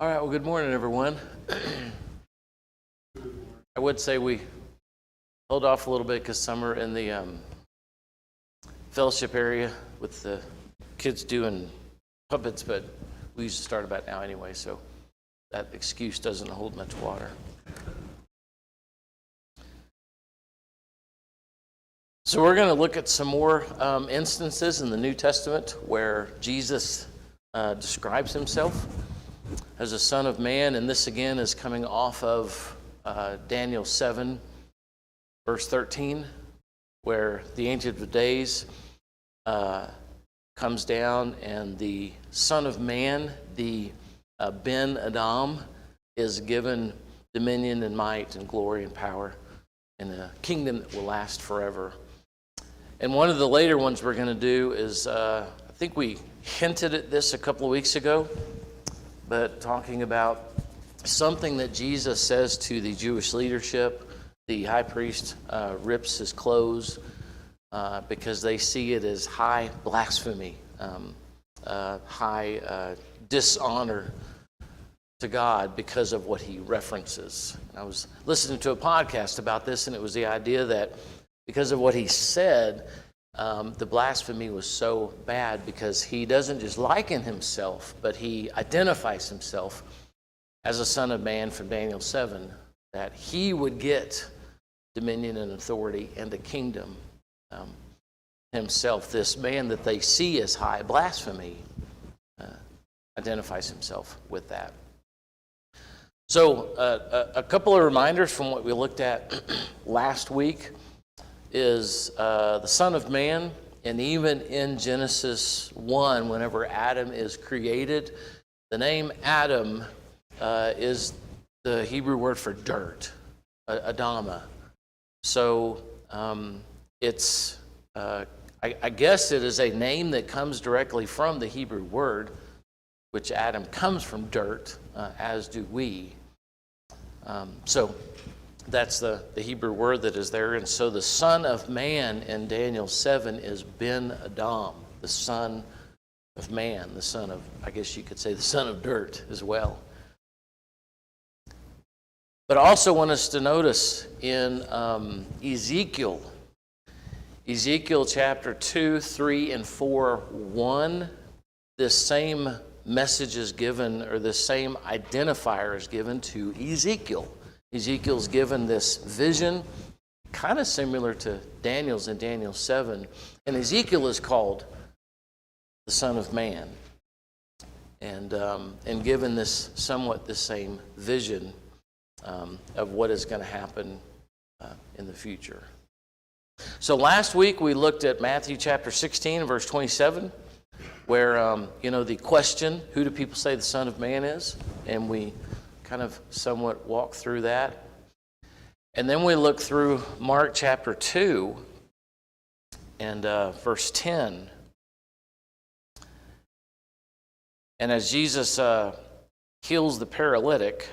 All right, well, good morning, everyone. I would say we hold off a little bit because some are in the fellowship area with the kids doing puppets, but we used to start about now anyway, so that excuse doesn't hold much water. So we're going to look at some more instances in the New Testament where Jesus describes himself as a son of man, and this again is coming off of Daniel 7, verse 13, where the Ancient of Days comes down and the Son of Man, the Ben Adam, is given dominion and might and glory and power in a kingdom that will last forever. And one of the later ones we're going to do is, I think we hinted at this a couple of weeks ago, but talking about something that Jesus says to the Jewish leadership. The high priest rips his clothes because they see it as high blasphemy, high dishonor to God because of what he references. I was listening to a podcast about this, and it was the idea that because of what he said, the blasphemy was so bad because he doesn't just liken himself, but he identifies himself as a son of man from Daniel 7, that he would get dominion and authority and a kingdom himself. This man that they see as high blasphemy identifies himself with that. So a couple of reminders from what we looked at last week is the Son of Man, and even in Genesis 1, whenever Adam is created, the name Adam is the Hebrew word for dirt, Adama. So it's, I guess it is a name that comes directly from the Hebrew word, which Adam comes from dirt, as do we. So that's the Hebrew word that is there. And so the Son of Man in Daniel 7 is Ben Adam, the Son of Man, the son of, I guess you could say, the son of dirt as well. But I also want us to notice in Ezekiel chapter 2, 3, and 4, 1, this same message is given, or this same identifier is given to Ezekiel. Ezekiel's given this vision, kind of similar to Daniel's in Daniel 7. And Ezekiel is called the Son of Man, and given this somewhat the same vision of what is going to happen in the future. So last week we looked at Matthew chapter 16, verse 27, where the question, who do people say the Son of Man is? And we kind of somewhat walk through that. And then we look through Mark chapter 2 and verse 10. And as Jesus heals the paralytic,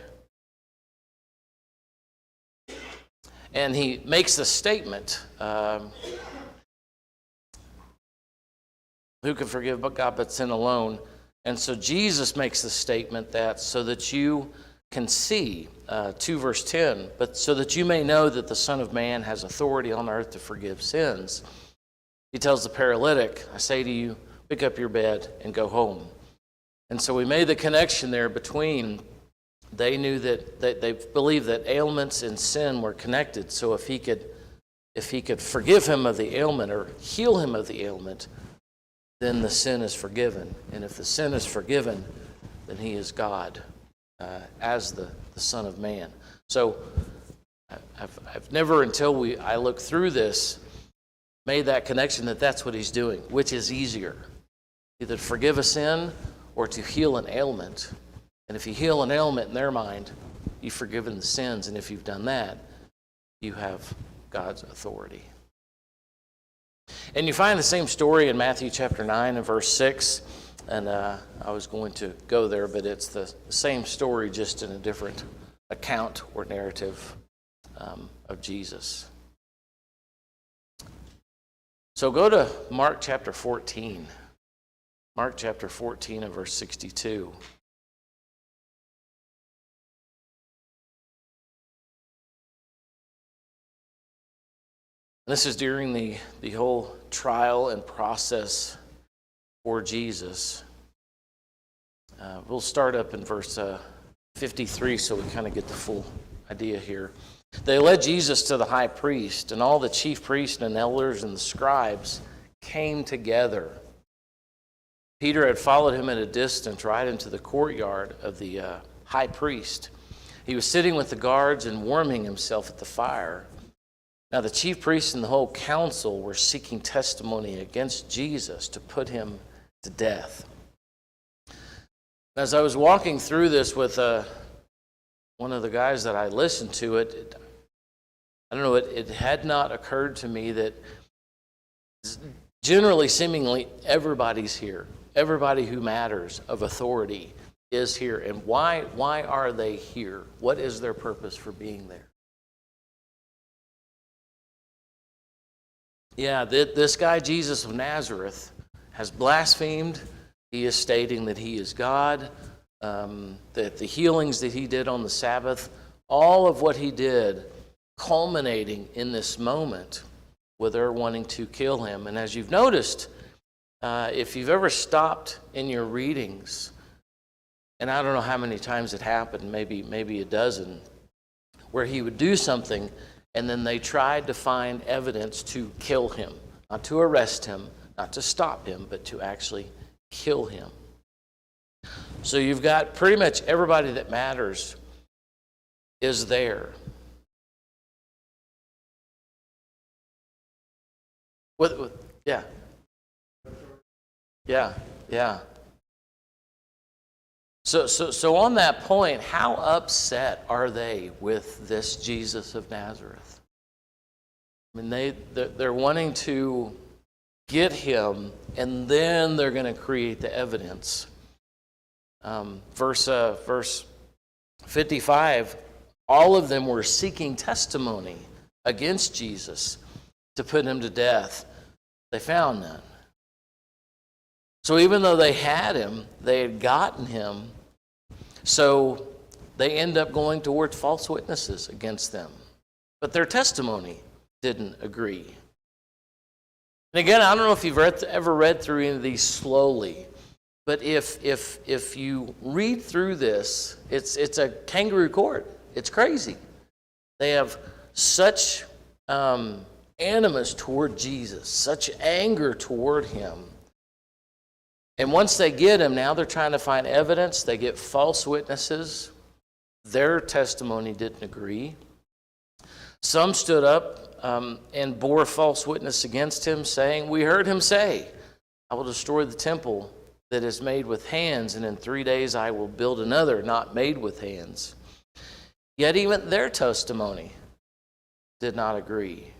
and he makes the statement, who can forgive but God but sin alone? And so Jesus makes the statement that so that you can see, 2 verse 10, but so that you may know that the Son of Man has authority on earth to forgive sins. He tells the paralytic, I say to you, pick up your bed and go home. And so we made the connection there between, they knew that they believed that ailments and sin were connected. So if he could forgive him of the ailment or heal him of the ailment, then the sin is forgiven. And if the sin is forgiven, then he is God as the Son of Man. So I've never, until I looked through this, made that connection that that's what he's doing, which is easier, either to forgive a sin or to heal an ailment. And if you heal an ailment in their mind, you've forgiven the sins. And if you've done that, you have God's authority. And you find the same story in Matthew chapter 9 and verse 6. And I was going to go there, but it's the same story, just in a different account or narrative of Jesus. So go to Mark chapter 14. Mark chapter 14 and verse 62. This is during the whole trial and process for Jesus. We'll start up in verse 53 so we kind of get the full idea here. They led Jesus to the high priest, and all the chief priests and elders and the scribes came together. Peter had followed him at a distance right into the courtyard of the high priest. He was sitting with the guards and warming himself at the fire. Now the chief priests and the whole council were seeking testimony against Jesus to put him to death. As I was walking through this with one of the guys that I listened to, it had not occurred to me that generally, seemingly, everybody's here. Everybody who matters of authority is here. And why are they here? What is their purpose for being there? Yeah, this guy, Jesus of Nazareth, has blasphemed. He is stating that he is God, that the healings that he did on the Sabbath, all of what he did, culminating in this moment where they're wanting to kill him. And as you've noticed, if you've ever stopped in your readings, and I don't know how many times it happened, maybe a dozen, where he would do something and then they tried to find evidence to kill him, not to arrest him, not to stop him, but to actually kill him. So you've got pretty much everybody that matters is there. Yeah. So on that point, how upset are they with this Jesus of Nazareth? I mean, they're wanting to get him, and then they're going to create the evidence. Verse 55, all of them were seeking testimony against Jesus to put him to death. They found none. So even though they had him, they had gotten him, so they end up going towards false witnesses against them. But their testimony didn't agree. And again, I don't know if you've ever read through any of these slowly, but if you read through this, it's a kangaroo court. It's crazy. They have such animus toward Jesus, such anger toward him. And once they get him, now they're trying to find evidence. They get false witnesses. Their testimony didn't agree. Some stood up and bore false witness against him, saying, "We heard him say, I will destroy the temple that is made with hands, and in 3 days I will build another not made with hands." Yet even their testimony did not agree.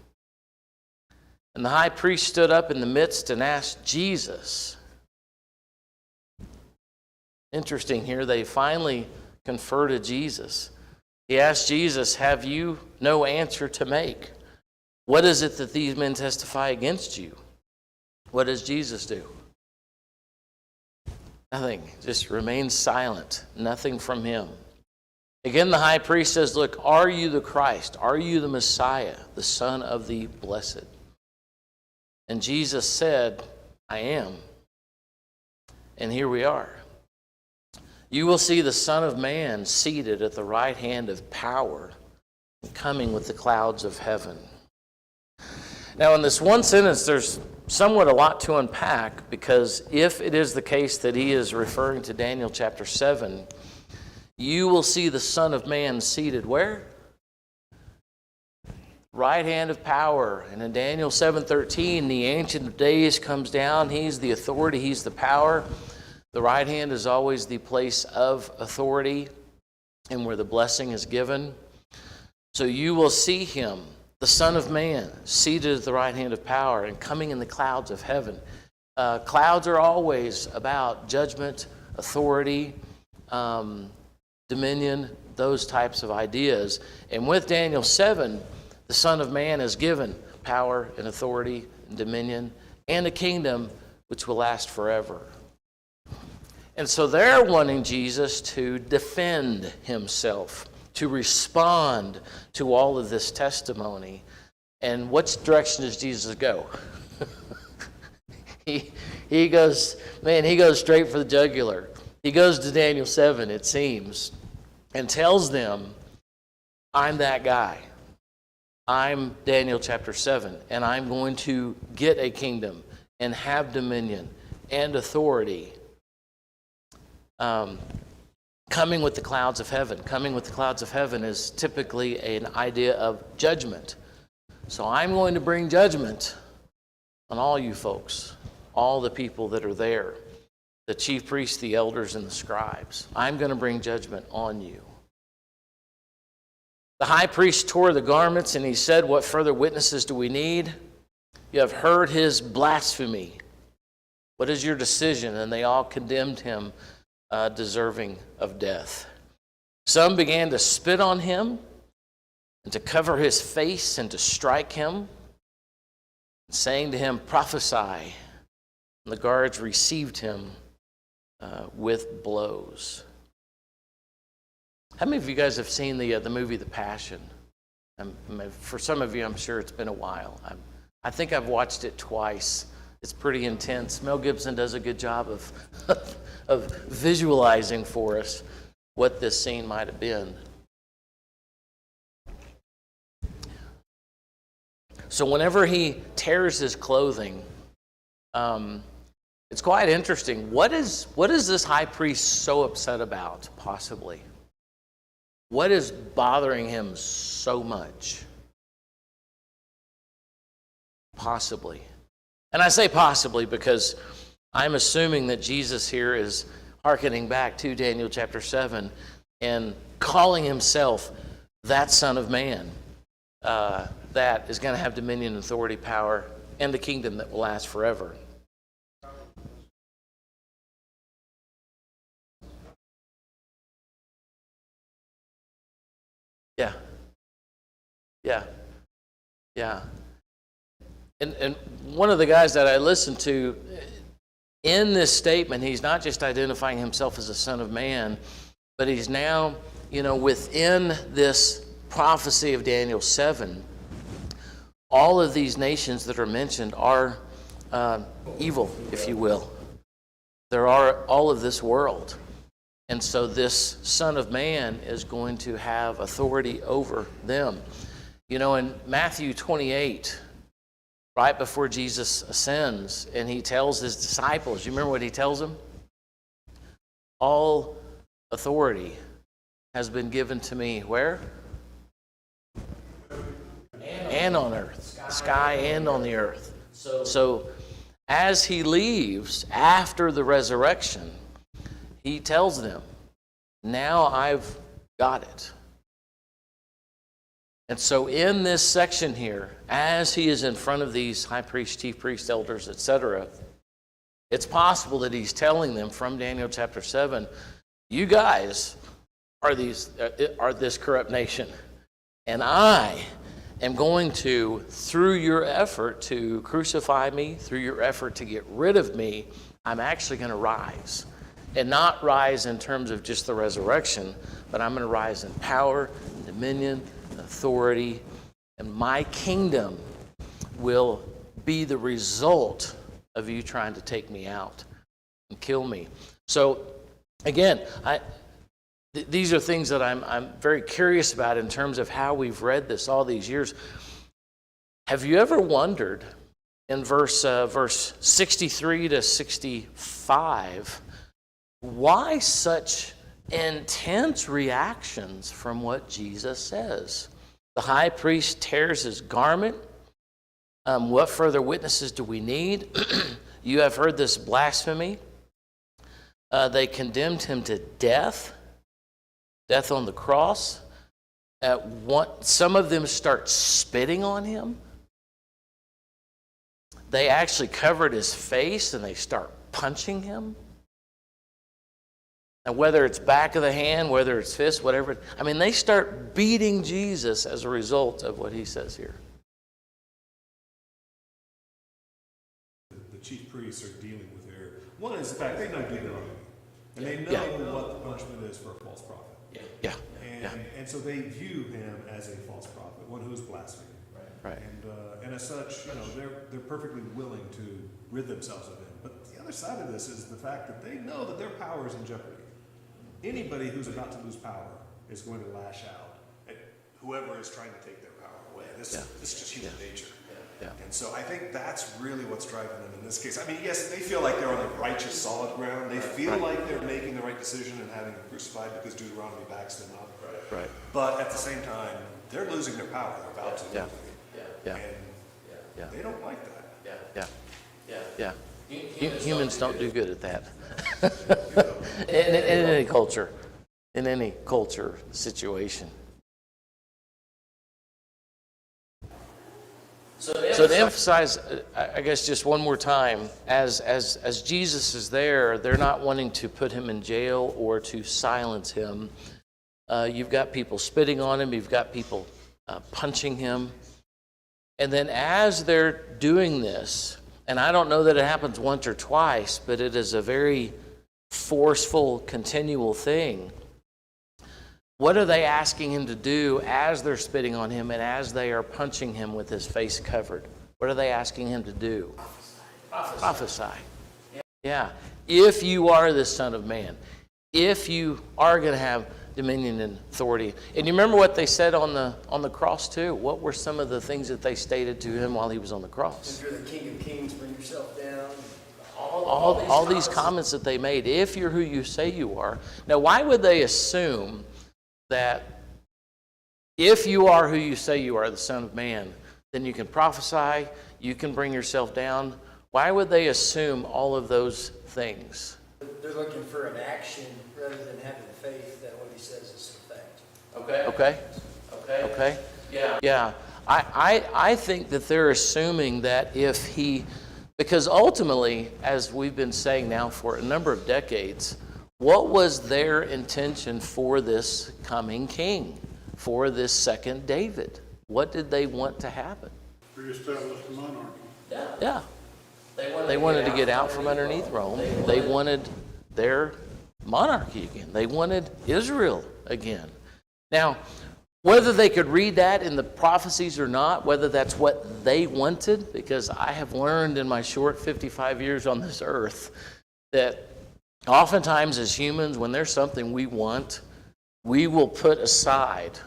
And the high priest stood up in the midst and asked Jesus. Interesting here, they finally confer to Jesus. He asked Jesus, "Have you no answer to make? What is it that these men testify against you?" What does Jesus do? Nothing, just remains silent, nothing from him. Again, the high priest says, "Look, are you the Christ? Are you the Messiah, the Son of the Blessed?" And Jesus said, "I am." And here we are. You will see the Son of Man seated at the right hand of power, coming with the clouds of heaven. Now, in this one sentence, there's somewhat a lot to unpack, because if it is the case that he is referring to Daniel chapter 7, you will see the Son of Man seated where? Right hand of power. And in Daniel 7:13, the Ancient of Days comes down. He's the authority. He's the power. The right hand is always the place of authority and where the blessing is given. So you will see him, the Son of Man, seated at the right hand of power and coming in the clouds of heaven. Clouds are always about judgment, authority, dominion, those types of ideas. And with Daniel 7, the Son of Man is given power and authority and dominion and a kingdom which will last forever. And so they're wanting Jesus to defend himself, to respond to all of this testimony. And which direction does Jesus go? he goes straight for the jugular. He goes to Daniel 7, it seems, and tells them, I'm that guy. I'm Daniel chapter 7, and I'm going to get a kingdom and have dominion and authority. Coming with the clouds of heaven. Coming with the clouds of heaven is typically an idea of judgment. So I'm going to bring judgment on all you folks, all the people that are there, the chief priests, the elders, and the scribes. I'm going to bring judgment on you. The high priest tore the garments, and he said, what further witnesses do we need? You have heard his blasphemy. What is your decision? And they all condemned him, deserving of death. Some began to spit on him and to cover his face and to strike him, saying to him, prophesy. And the guards received him with blows. How many of you guys have seen the movie The Passion? For some of you, I'm sure it's been a while. I think I've watched it twice. It's pretty intense. Mel Gibson does a good job of visualizing for us what this scene might have been. So whenever he tears his clothing, it's quite interesting. What is this high priest so upset about, possibly? What is bothering him so much? Possibly. And I say possibly because I'm assuming that Jesus here is hearkening back to Daniel chapter 7 and calling himself that Son of Man that is going to have dominion, authority, power, and the kingdom that will last forever. Yeah. And one of the guys that I listened to, in this statement, he's not just identifying himself as a Son of Man, but he's now, within this prophecy of Daniel 7, all of these nations that are mentioned are evil, if you will. There are all of this world. And so this Son of Man is going to have authority over them. In Matthew 28, right before Jesus ascends, and he tells his disciples, you remember what he tells them? All authority has been given to me. Where? And on earth. The sky and on the earth. So as he leaves after the resurrection, he tells them, now I've got it. And so in this section here, as he is in front of these high priests, chief priests, elders, etc., it's possible that he's telling them from Daniel chapter 7, you guys are this corrupt nation. And I am going to, through your effort to crucify me, through your effort to get rid of me, I'm actually going to rise. And not rise in terms of just the resurrection, but I'm going to rise in power, and dominion, authority, and my kingdom will be the result of you trying to take me out and kill me. So again, these are things that I'm very curious about in terms of how we've read this all these years. Have you ever wondered in verse 63 to 65 why such intense reactions from what Jesus says? The high priest tears his garment. What further witnesses do we need? You have heard this blasphemy. They condemned him to death on the cross. Some of them start spitting on him. They actually covered his face and they start punching him. And whether it's back of the hand, whether it's fist, whatever, they start beating Jesus as a result of what he says here. The chief priests are dealing with their, one is the fact they know Deuteronomy, and they know what the punishment is for a false prophet. Yeah. And so they view him as a false prophet, one who is blaspheming. Right. And as such, they're perfectly willing to rid themselves of him. But the other side of this is the fact that they know that their power is in jeopardy. Anybody who's about to lose power is going to lash out at whoever is trying to take their power away. This is just human nature. Yeah. And so I think that's really what's driving them in this case. I mean, yes, they feel like they're on the righteous, solid ground. They feel like they're making the right decision and having him crucified because Deuteronomy backs them up. Right. But at the same time, they're losing their power. They're about to lose it. Yeah. And they don't like that. Yeah. Humans don't do good at that. in any culture, situation. So to emphasize, I guess just one more time, as Jesus is there, they're not wanting to put him in jail or to silence him. You've got people spitting on him. You've got people punching him. And then as they're doing this, and I don't know that it happens once or twice, but it is a very forceful, continual thing. What are they asking him to do as they're spitting on him and as they are punching him with his face covered? What are they asking him to do? Prophesy. Yeah. If you are the Son of Man, if you are going to have dominion and authority. And you remember what they said on the cross too? What were some of the things that they stated to him while he was on the cross? If you're the King of Kings, bring yourself down. All these comments that they made, if you're who you say you are. Now, why would they assume that if you are who you say you are, the Son of Man, then you can prophesy, you can bring yourself down? Why would they assume all of those things? They're looking for an action rather than having faith that what he says is a fact. Okay. Yeah. I think that they're assuming that if he, because ultimately, as we've been saying now for a number of decades, what was their intention for this coming king, for this second David? What did they want to happen? Reestablish the monarchy. Yeah. They wanted to get out from underneath Rome. They wanted their monarchy again. They wanted Israel again. Now, whether they could read that in the prophecies or not, whether that's what they wanted, because I have learned in my short 55 years on this earth that oftentimes as humans, when there's something we want, we will put aside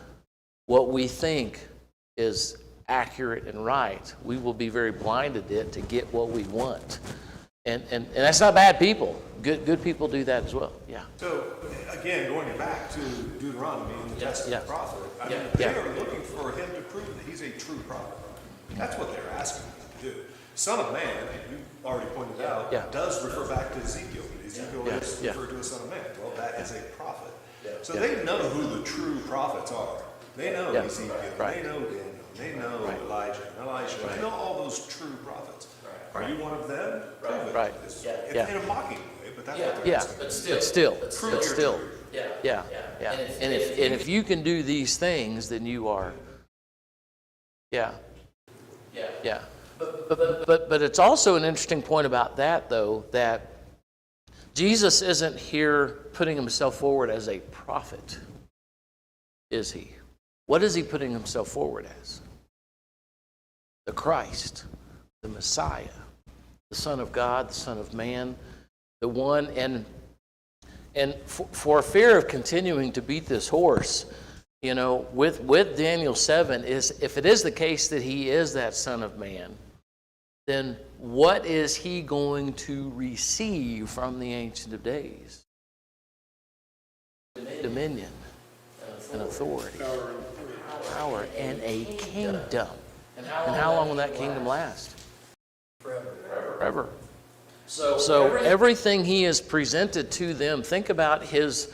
what we think is accurate and right. We will be very blinded to get what we want. And that's not bad people. Good people do that as well. Yeah. So, again, going back to Deuteronomy and the test of the prophet, they are looking for him to prove that he's a true prophet. That's what they're asking him to do. Son of Man, you already pointed out, does refer back to Ezekiel. Ezekiel is referred to as Son of Man. Well, that is a prophet. So they know who the true prophets are. They know Ezekiel, they know Daniel, they know Elijah, Elisha, they know all those true prophets. Are you one of them? Prove it. Right. It's in a mocking way, but that's what they're Yeah, asking. but still. Yeah. And if you can do these things, then you are. Yeah. But it's also an interesting point about that, though, that Jesus isn't here putting himself forward as a prophet, is he? What is he putting himself forward as? The Christ, the Messiah, the Son of God, the Son of Man, the one. And for fear of continuing to beat this horse, with Daniel 7, if it is the case that he is that Son of Man, then what is he going to receive from the Ancient of Days? Dominion and authority, power and a kingdom. And how long will that kingdom last? Forever. So everything he has presented to them, think about his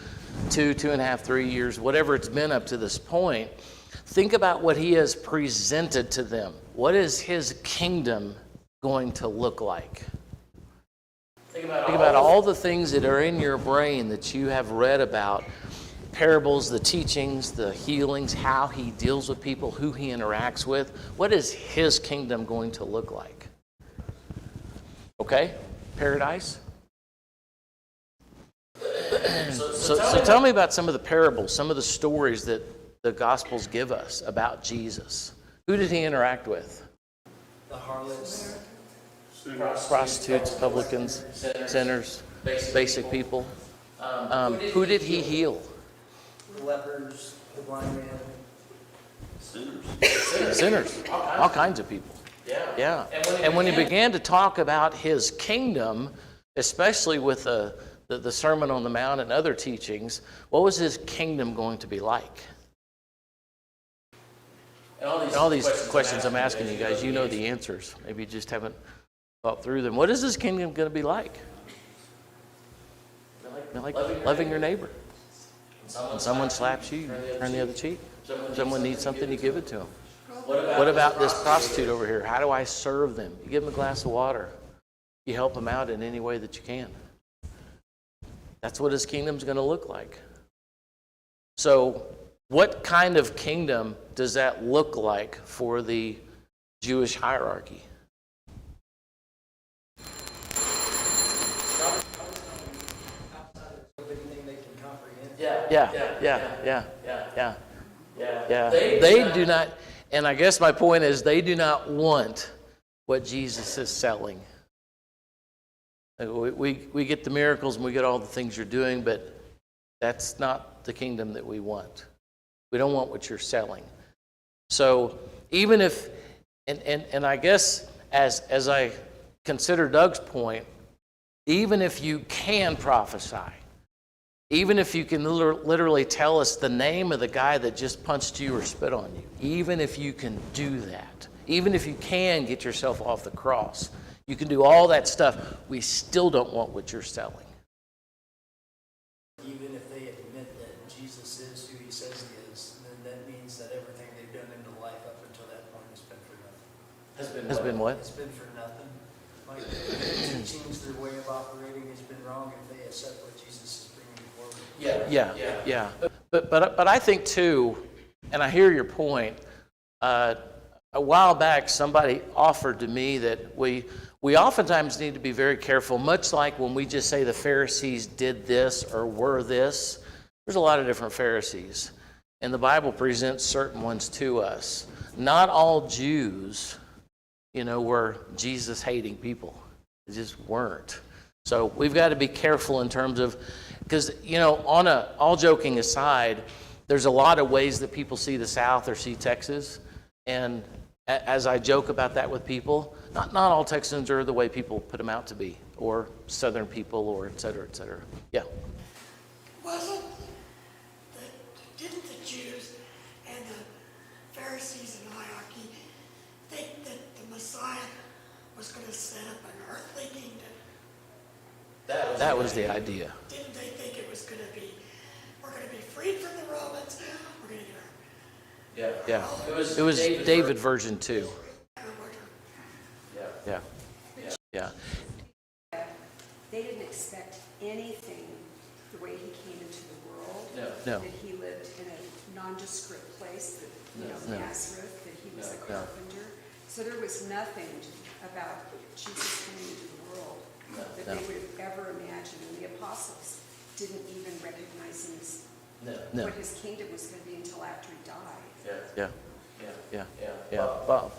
2.5, 3 years, whatever it's been up to this point. Think about what he has presented to them. What is his kingdom going to look like? Think about all the things that are in your brain that you have read about, parables, the teachings, the healings, how he deals with people, who he interacts with. What is his kingdom going to look like? Okay? Paradise? So tell me about some of the parables, some of the stories that the Gospels give us about Jesus. Who did he interact with? The harlots. Prostitutes, publicans, sinners, basic people. Who did he heal? The lepers, the blind man. Sinners, all kinds of people. Yeah. And when he began to talk about his kingdom, especially with the Sermon on the Mount and other teachings, what was his kingdom going to be like? And all these questions I'm asking you guys, you know the answers. Maybe you just haven't thought through them. What is his kingdom going to be like? Like loving your neighbor. When someone slaps you, you turn the other cheek. Someone needs something, you give it to them. What about this prostitute over here? How do I serve them? You give them a glass of water. You help them out in any way that you can. That's what his kingdom's going to look like. So, what kind of kingdom does that look like for the Jewish hierarchy? Everything they can comprehend. Yeah. They do not, and I guess my point is they do not want what Jesus is selling. We get the miracles and we get all the things you're doing, but that's not the kingdom that we want. We don't want what you're selling. So even if, and I guess as I consider Doug's point, even if you can prophesy, even if you can literally tell us the name of the guy that just punched you or spit on you, even if you can do that, even if you can get yourself off the cross, you can do all that stuff, we still don't want what you're selling. Even if they admit that Jesus is who he says he is, then that means that everything they've done in life up until that point has been for nothing. Has been what? It's been for nothing. Like their teachings, their way of operating has been wrong if they accept what Jesus is bringing forward. Yeah. But I think too, and I hear your point. A while back, somebody offered to me that we oftentimes need to be very careful, much like when we just say the Pharisees did this or were this. There's a lot of different Pharisees, and the Bible presents certain ones to us. Not all Jews, were Jesus-hating people. They just weren't. So we've got to be careful in terms of, because, all joking aside, there's a lot of ways that people see the South or see Texas, and as I joke about that with people, not all Texans are the way people put them out to be, or Southern people, or et cetera, et cetera. Yeah. Didn't the Jews and the Pharisees and hierarchy think that the Messiah was going to set up an earthly kingdom? That was the idea. Didn't they think it was going to be, we're going to be freed from the Romans, we're going to get Yeah. It was David version 2. Yeah. They didn't expect anything the way he came into the world. No. That he lived in a nondescript place, that, Nazareth, that he was a carpenter. So there was nothing about Jesus coming into the world that they would have ever imagined. And the apostles didn't even recognize him as what his kingdom was going to be until after he died. Yeah. Bob.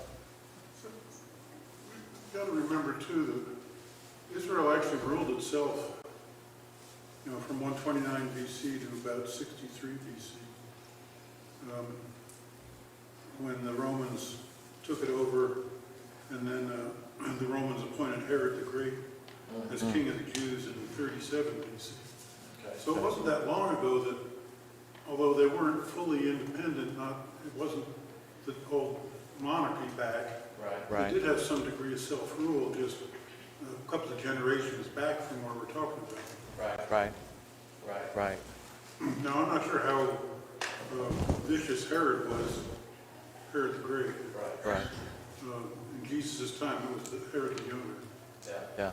You've got to remember, too, that Israel actually ruled itself, from 129 BC to about 63 BC, when the Romans took it over, and then the Romans appointed Herod the Great as king of the Jews in 37 BC. So it wasn't that long ago that, although they weren't fully independent, it wasn't the old monarchy back. Right. They did have some degree of self-rule, just a couple of generations back from where we're talking about. Right. Now, I'm not sure how vicious Herod was, Herod the Great. Right. In Jesus' time, it was Herod the Younger. Yeah.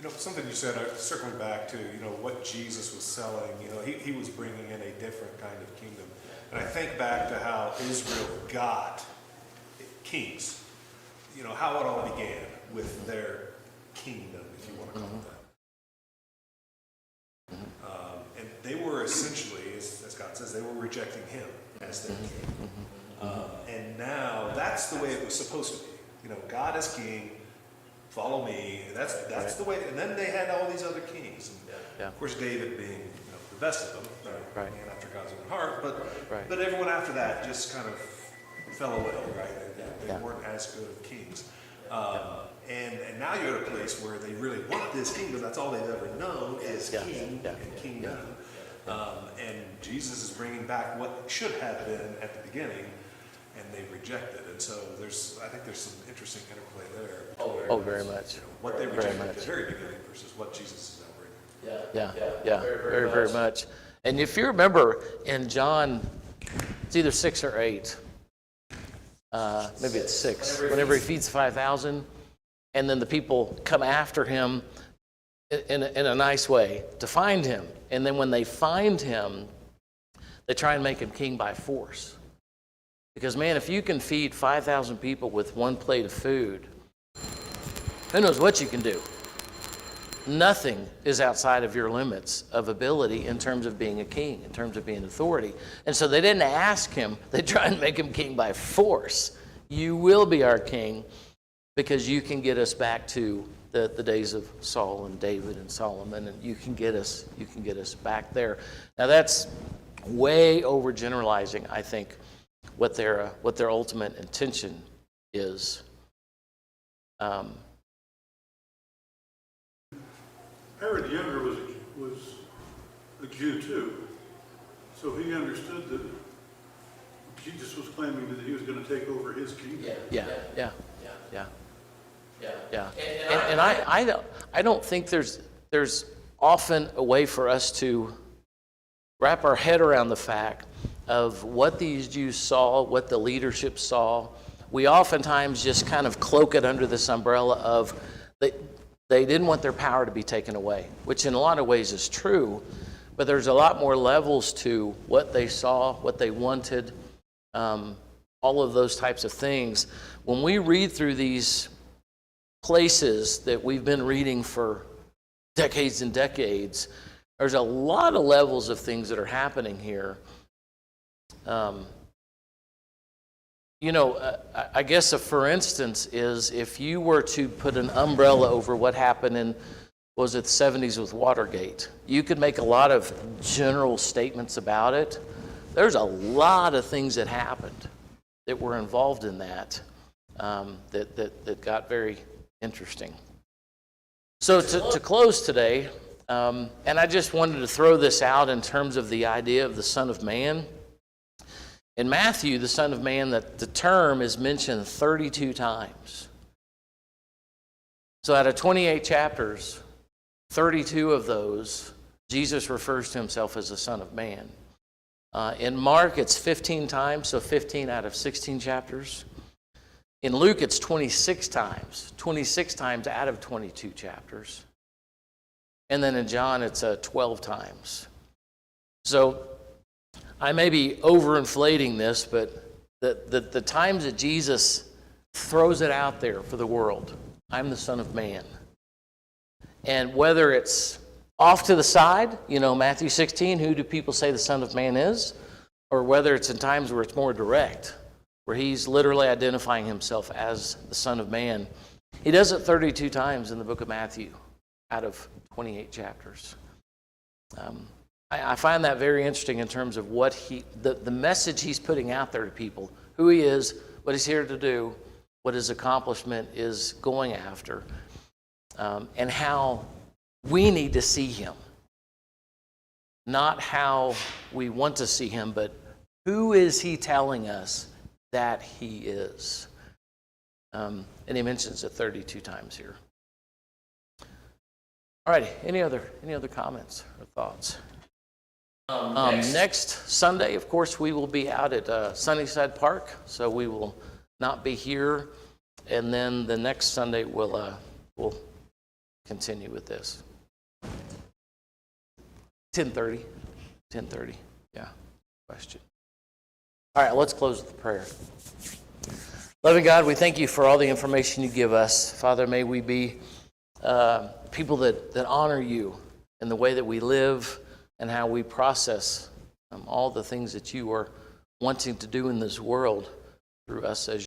Something you said, circling back to, what Jesus was selling, he was bringing in a different kind of kingdom. And I think back to how Israel got kings, how it all began with their kingdom, if you want to call it that. And they were essentially, as God says, they were rejecting him. as their king. And now that's the way it was supposed to be. You know, God is king, follow me. That's the way. And then they had all these other kings. And of course, David being the best of them, man after God's own heart. But everyone after that just kind of fell away, right? They weren't as good of kings. And now you're at a place where they really want this kingdom. That's all they've ever known is king and kingdom. And Jesus is bringing back what should have been at the beginning, and they've rejected. And so I think there's some interesting interplay there. Oh, very much. What they rejected at the very beginning versus what Jesus is now bringing. Yeah, very much. And if you remember in John, it's either 6 or 8, maybe it's 6, whenever he feeds 5,000, and then the people come after him in a nice way to find him. And then when they find him, they try and make him king by force. Because, man, if you can feed 5,000 people with one plate of food, who knows what you can do? Nothing is outside of your limits of ability in terms of being a king, in terms of being authority. And so they didn't ask him. They tried and make him king by force. You will be our king because you can get us back to the days of Saul and David and Solomon, and you can get us back there. Now that's way overgeneralizing, I think, what their ultimate intention is. Herod the Younger was a Jew too, so he understood that Jesus was claiming that he was going to take over his kingdom. Yeah. And I don't think there's often a way for us to wrap our head around the fact of what these Jews saw, what the leadership saw. We oftentimes just kind of cloak it under this umbrella of they didn't want their power to be taken away, which in a lot of ways is true, but there's a lot more levels to what they saw, what they wanted, all of those types of things. When we read through these places that we've been reading for decades and decades, there's a lot of levels of things that are happening here. I guess for instance is if you were to put an umbrella over what happened in, was it the 70s with Watergate, you could make a lot of general statements about it. There's a lot of things that happened that were involved in that that got very interesting. So to close today, and I just wanted to throw this out in terms of the idea of the Son of Man. In Matthew, the Son of Man, that the term is mentioned 32 times. So out of 28 chapters, 32 of those, Jesus refers to himself as the Son of Man. In Mark, it's 15 times, so 15 out of 16 chapters. In Luke, it's 26 times out of 22 chapters. And then in John, it's 12 times. So I may be overinflating this, but the times that Jesus throws it out there for the world, I'm the Son of Man. And whether it's off to the side, Matthew 16, who do people say the Son of Man is? Or whether it's in times where it's more direct, where he's literally identifying himself as the Son of Man. He does it 32 times in the book of Matthew out of 28 chapters. I find that very interesting in terms of what the message he's putting out there to people, who he is, what he's here to do, what his accomplishment is going after, and how we need to see him. Not how we want to see him, but who is he telling us that he is? And he mentions it 32 times here. All right, any other comments or thoughts? Next Sunday, of course, we will be out at Sunnyside Park, so we will not be here. And then the next Sunday, we'll continue with this. 10:30. Yeah, question. All right, let's close with a prayer. Loving God, we thank you for all the information you give us. Father, may we be people that honor you in the way that we live and how we process all the things that you are wanting to do in this world through us as